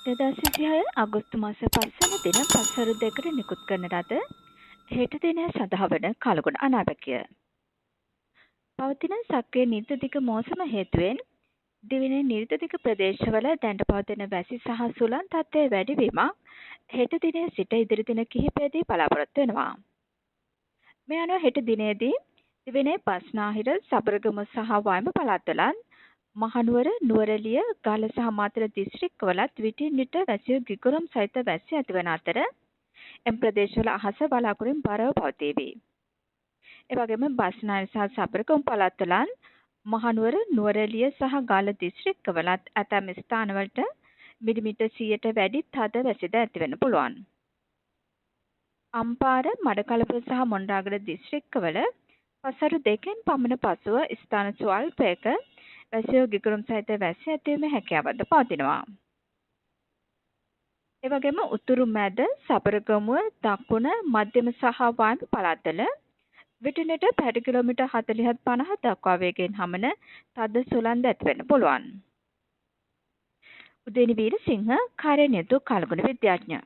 2026 අගෝස්තු මාස 5 වන දින පස්වරු 2ට නිකුත් කරන ලද හෙට දිනය සඳහා වන කලගුණ අනාවැකිය. පවතින සක්‍රිය නිර්දදික මෝසම හේතුවෙන් දිවයිනේ නිර්දදික ප්‍රදේශවල දැනට පවතින වැසි සහ සුළං තත්ත්වයේ වැඩිවීමක් හෙට දිනයේ සිට ඉදිරි දින කිහිපයේදී බලාපොරොත්තු වෙනවා. මේ අනුව හෙට දිනේදී දිවයිනේ බස්නාහිර, සබරගමු සහ වයඹ පළාත්වලත් මහනුවර, නුවරඑළිය, ගාල්ල සහ මාතර දිස්ත්‍රික්කවලත් විටින් විට වැසියෝ ගිගුරුම් සහිත වැසි ඇතිවන අතර එම් ප්‍රදේශවල අහස වලාකුළුෙන් බරව පවතීවි. ඒ වගේම බස්නාහිර සහ සබරගමු පළාත්වලත් මහනුවර, නුවරඑළිය සහ ගාල්ල දිස්ත්‍රික්කවලත් ඇතැම් ස්ථානවලට මිලිමීටර් 100ට වැඩි තද වැසිද ඇතිවෙන්න පුළුවන්. අම්පාර, මඩකලපුව සහ මොණරාගල දිස්ත්‍රික්කවල පසරු 2කින් පමණ පසුව ස්ථාන ස්වල්පයක වැසියෝ ගිගුරුම් සහිත වැසි ඇතිවීමේ හැකියාවක්ද පවතිනවා. ඒ වගේම උතුරු මැද, සබරගමුව, දකුණ, මධ්‍යම සහ වයඹ පළාත්වල විටින් විට පැයට කිලෝමීටර් 40ත් 50ත් දක්වා වේගයෙන් හමන තද සුළං ද ඇතිවෙන්න පුළුවන්. උදේනි වීරසිංහ, කාර්යනිරත කලගුණ විද්‍යාඥ.